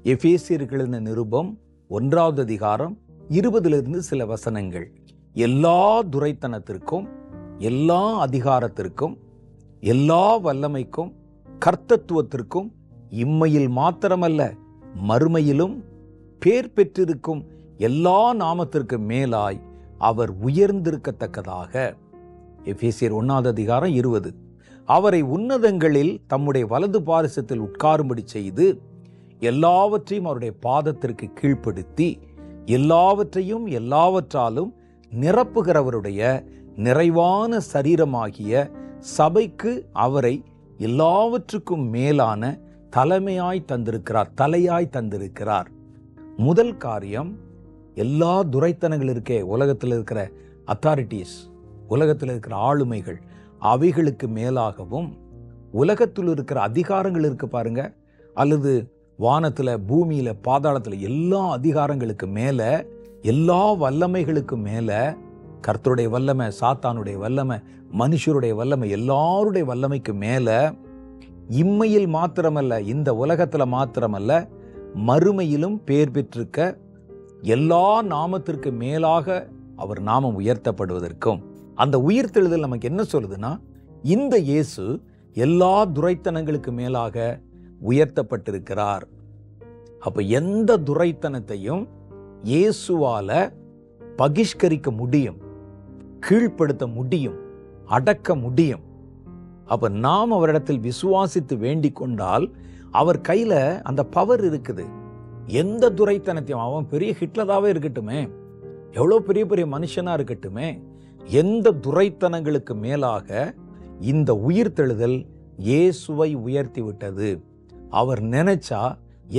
எபேசியர்கள் நிருபம் 1வது அதிகாரம் 20 சில வசனங்கள். எல்லா துரைத்தனத்திற்கும், எல்லா அதிகாரத்திற்கும், எல்லா வல்லமைக்கும், கர்த்தத்துவத்திற்கும் இம்மையில் மாத்திரமல்ல மறுமையிலும் பேர் பெற்றிருக்கும் எல்லா நாமத்திற்கு மேலாய் அவர் உயர்ந்திருக்கத்தக்கதாக. எபேசியர் 1வது அதிகாரம் 20. அவரை உன்னதங்களில் தம்முடைய வலது பாரிசத்தில் உட்காரும்படி செய்து எல்லாவற்றையும் அவருடைய பாதத்திற்கு கீழ்ப்படுத்தி எல்லாவற்றையும் எல்லாவற்றாலும் நிரப்புகிறவருடைய நிறைவான சரீரமாகிய சபைக்கு அவரை எல்லாவற்றுக்கும் மேலான தலைமையாய் தந்திருக்கிறார். முதல் காரியம், எல்லா துரைத்தனங்கள் இருக்கே, உலகத்தில் இருக்கிற அத்தாரிட்டிஸ், உலகத்தில் இருக்கிற ஆளுமைகள், அவைகளுக்கு மேலாகவும் உலகத்தில் இருக்கிற அதிகாரங்கள் இருக்கு பாருங்க, அல்லது வானத்தில், பூமியில், பாதாளத்தில் எல்லா அதிகாரங்களுக்கு மேலே, எல்லா வல்லமைகளுக்கு மேலே, கர்த்தருடைய வல்லமை, சாத்தானுடைய வல்லமை, மனுஷருடைய வல்லமை, எல்லாருடைய வல்லமைக்கு மேலே இம்மையில் மாத்திரமல்ல, இந்த உலகத்தில் மாத்திரமல்ல மறுமையிலும் பேர் பெற்றிருக்க எல்லா நாமத்திற்கு மேலாக அவர் நாமம் உயர்த்தப்படுவதற்கும். அந்த உயிர்த்தெழுதல் நமக்கு என்ன சொல்லுதுன்னா, இந்த இயேசு எல்லா துரைத்தனங்களுக்கு மேலாக உயர்த்தப்பட்டிருக்கிறார். அப்ப எந்த துரைத்தனத்தையும் இயேசுவால பகிஷ்கரிக்க முடியும், கீழ்ப்படுத்த முடியும், அடக்க முடியும். அப்ப நாம் அவரிடத்தில் விசுவாசித்து வேண்டிக் கொண்டால் அவர் கையில அந்த பவர் இருக்குது. எந்த துரைத்தனத்தையும், அவன் பெரிய ஹிட்லராகவே இருக்கட்டுமே, எவ்வளோ பெரிய பெரிய மனுஷனா இருக்கட்டுமே, எந்த துரைத்தனங்களுக்கு மேலாக இந்த உயிர்த்தெழுதல் இயேசுவை உயர்த்தி விட்டது. அவர் நினைச்சா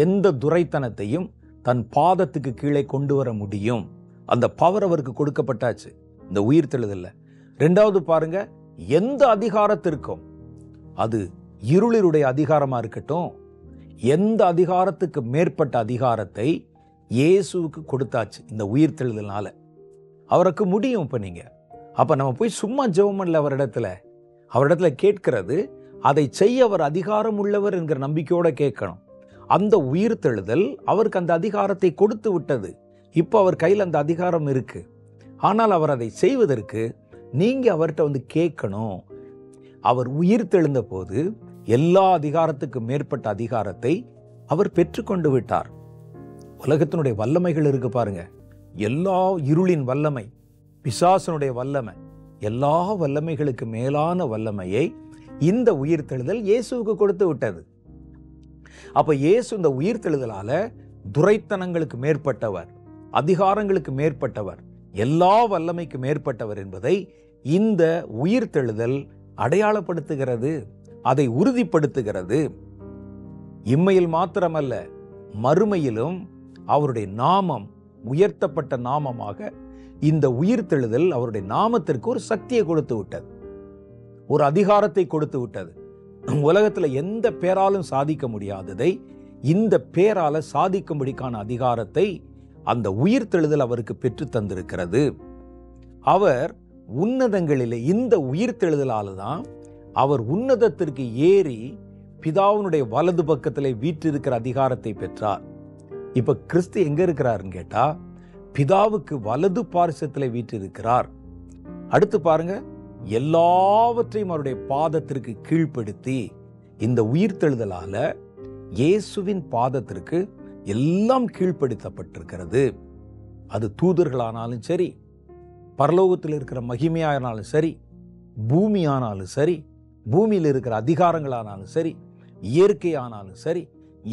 எந்த துரைத்தனத்தையும் தன் பாதத்துக்கு கீழே கொண்டு வர முடியும். அந்த பவர் அவருக்கு கொடுக்கப்பட்டாச்சு இந்த உயிர்த்தெழுதல்ல. 2வது பாருங்க, எந்த அதிகாரத்திற்கும், அது இருளினுடைய அதிகாரமா இருக்கட்டும், எந்த அதிகாரத்துக்கு மேற்பட்ட அதிகாரத்தை இயேசுவுக்கு கொடுத்தாச்சு இந்த உயிர்த்தெழுதல்னால. அவருக்கு முடியும். இப்ப நீங்க அப்ப நம்ம போய் சும்மா ஜெபம் பண்ணல, அவரிடத்துல கேட்கிறது, அதை செய்ய அவர் அதிகாரம் உள்ளவர் என்கிற நம்பிக்கையோட கேட்கணும். அந்த உயிர்த்தெழுதல் அவருக்கு அந்த அதிகாரத்தை கொடுத்து விட்டது. இப்போ அவர் கையில் அந்த அதிகாரம் இருக்கு. ஆனால் அவர் அதை செய்வதற்கு நீங்க அவர்கிட்ட கேட்கணும். அவர் உயிர்த்தெழுந்த போது எல்லா அதிகாரத்துக்கு மேற்பட்ட அதிகாரத்தை அவர் பெற்றுக்கொண்டு விட்டார். உலகத்தினுடைய வல்லமைகள் இருக்கு பாருங்க, எல்லா இருளின் வல்லமை, பிசாசனுடைய வல்லமை, எல்லா வல்லமைகளுக்கு மேலான வல்லமையை இந்த உயிர்த்தெழுதல் இயேசுவுக்கு கொடுத்து விட்டது. அப்ப இயேசு இந்த உயிர்த்தெழுதலால துரைத்தனங்களுக்கு மேற்பட்டவர், அதிகாரங்களுக்கு மேற்பட்டவர், எல்லா வல்லமைக்கு மேற்பட்டவர் என்பதை இந்த உயிர்த்தெழுதல் அடையாளப்படுத்துகிறது, அதை உறுதிப்படுத்துகிறது. இம்மையில் மாத்திரமல்ல மறுமையிலும் அவருடைய நாமம் உயர்த்தப்பட்ட நாமமாக இந்த உயிர்த்தெழுதல் அவருடைய நாமத்திற்கு ஒரு சக்தியை கொடுத்து விட்டது, ஒரு அதிகாரத்தை கொடுத்து விட்டது. உலகத்துல எந்த பேராலும் சாதிக்க முடியாததை இந்த பேரால சாதிக்கும்படிக்கான அதிகாரத்தை அந்த உயிர்த்தெழுதல் அவருக்கு பெற்று தந்திருக்கிறது. அவர் உன்னதங்களிலே, இந்த உயிர்த்தெழுதலால தான் அவர் உன்னதத்திற்கு ஏறி பிதாவினுடைய வலது பக்கத்திலே வீற்றிருக்கிற அதிகாரத்தை பெற்றார். இப்ப கிறிஸ்து எங்க இருக்கிறாருன்னு கேட்டா, பிதாவுக்கு வலது பாரிசத்திலே வீற்றிருக்கிறார். அடுத்து பாருங்க, எல்லாவற்றையும் அவருடைய பாதத்திற்கு கீழ்ப்படுத்தி, இந்த உயிர்த்தெழுதலால இயேசுவின் பாதத்திற்கு எல்லாம் கீழ்ப்படுத்தப்பட்டிருக்கிறது. அது தூதர்களானாலும் சரி, பரலோகத்தில் இருக்கிற மகிமையானாலும் சரி, பூமியானாலும் சரி, பூமியில் இருக்கிற அதிகாரங்களானாலும் சரி, இயற்கையானாலும் சரி,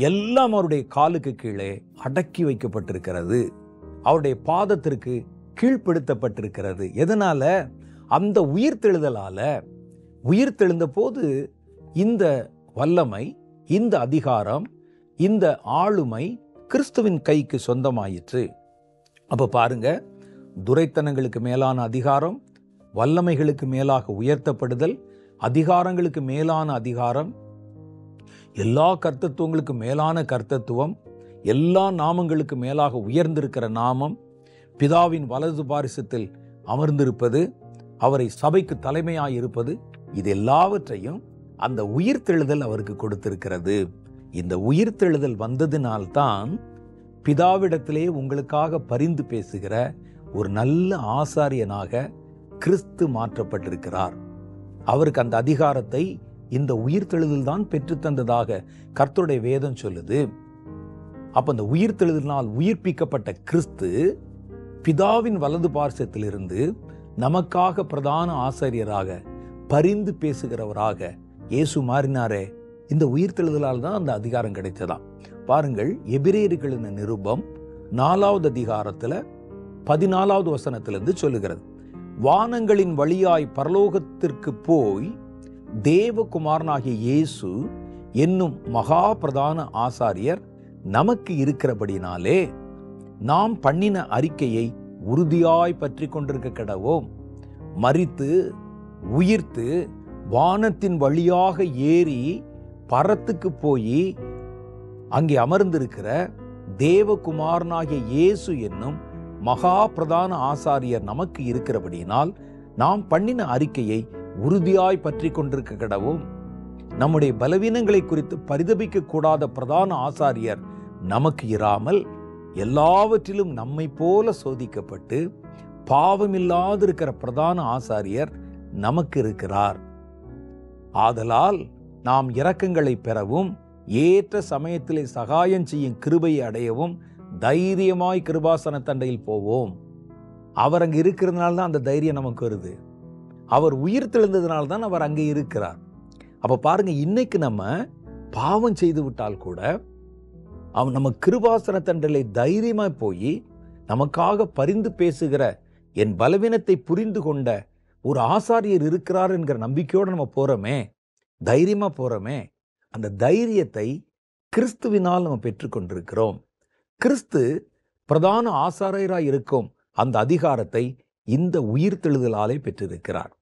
எல்லாம் அவருடைய காலுக்கு கீழே அடக்கி வைக்கப்பட்டிருக்கிறது, அவருடைய பாதத்திற்கு கீழ்ப்படுத்தப்பட்டிருக்கிறது. எதனால? அந்த உயிர்த்தெழுதலால. உயிர்த்தெழுந்த போது இந்த வல்லமை, இந்த அதிகாரம், இந்த ஆளுமை கிறிஸ்துவின் கைக்கு சொந்தமாயிற்று. அப்ப பாருங்க, துரைத்தனங்களுக்கு மேலான அதிகாரம், வல்லமைகளுக்கு மேலாக உயர்த்தப்படுதல், அதிகாரங்களுக்கு மேலான அதிகாரம், எல்லா கர்த்தத்துவங்களுக்கு மேலான கர்த்தத்துவம், எல்லா நாமங்களுக்கு மேலாக உயர்ந்திருக்கிற நாமம், பிதாவின் வலது பாரிசத்தில் அமர்ந்திருப்பது, அவரை சபைக்கு தலைமையாய் இருப்பது, இது எல்லாவற்றையும் அந்த உயிர்த்தெழுதல் அவருக்கு கொடுத்திருக்கிறது. இந்த உயிர்த்தெழுதல் வந்ததினால்தான் பிதாவிடத்திலே உங்களுக்காக பரிந்து பேசுகிற ஒரு நல்ல ஆசாரியனாக கிறிஸ்து மாற்றப்பட்டிருக்கிறார். அவருக்கு அந்த அதிகாரத்தை இந்த உயிர்த்தெழுதல் தான் பெற்றுத்தந்ததாக கர்த்தருடைய வேதம் சொல்லுது. அப்ப அந்த உயிர்த்தெழுதலினால் உயிர்ப்பிக்கப்பட்ட கிறிஸ்து பிதாவின் வலது பார்சத்திலிருந்து நமக்காக பிரதான ஆசாரியராக பரிந்து பேசுகிறவராக இயேசு மாறினாரே. இந்த உயிர்த்தெழுதலால் தான் அந்த அதிகாரம் கிடைத்ததாம். பாருங்கள், எபிரேயர்களின் நிருபம் 4வது அதிகாரத்துல 14வது வசனத்திலிருந்து சொல்லுகிறது. வானங்களின் வழியாய் பரலோகத்திற்கு போய் தேவகுமாரனாகிய இயேசு என்னும் மகா பிரதான ஆசாரியர் நமக்கு இருக்கிறபடினாலே நாம் பண்ணின அறிக்கையை உறுதியாய் பற்றி கொண்டிருக்க கடவோம். மரித்து உயிர்த்து வானத்தின் வழியாக ஏறி பரத்துக்கு போய் அங்கே அமர்ந்திருக்கிற தேவகுமாரனாகிய இயேசு என்னும் மகா பிரதான ஆசாரியர் நமக்கு இருக்கிறபடியினால் நாம் பண்ணின அறிக்கையை உறுதியாய் பற்றி கொண்டிருக்க கடவும். நம்முடைய பலவீனங்களை குறித்து பரிதபிக்க கூடாத பிரதான ஆசாரியர் நமக்கு இராமல் எல்லாவற்றிலும் நம்மை போல சோதிக்கப்பட்டு பாவமில்லாதிருக்கிற பிரதான ஆசாரியர் நமக்கு இருக்கிறார். ஆதலால் நாம் இரக்கங்களை பெறவும் ஏற்ற சமயத்திலே சகாயம் செய்யும் கிருபையை அடையவும் தைரியமாய் கிருபாசன தண்டையில் போவோம். அவர் அங்கே இருக்கிறதுனால தான் அந்த தைரியம் நமக்கு வருது. அவர் உயிர் தெழுந்ததுனால தான் அவர் அங்கே இருக்கிறார். அப்ப பாருங்க, இன்னைக்கு நம்ம பாவம் செய்து விட்டால் கூட அவன் நம்ம கிருபாசன தண்டலை தைரியமாய் போய் நமக்காக பரிந்து பேசுகிற, என் பலவீனத்தை புரிந்து கொண்ட ஒரு ஆசாரியர் இருக்கிறார் என்கிற நம்பிக்கையோடு நம்ம போறோமே, தைரியமா போறோமே. அந்த தைரியத்தை கிறிஸ்துவினால் நம்ம பெற்றுக்கொண்டிருக்கிறோம். கிறிஸ்து பிரதான ஆசாரியராய் இருக்கும் அந்த அதிகாரத்தை இந்த உயிர்த்தெழுதலாலே பெற்றிருக்கிறார்.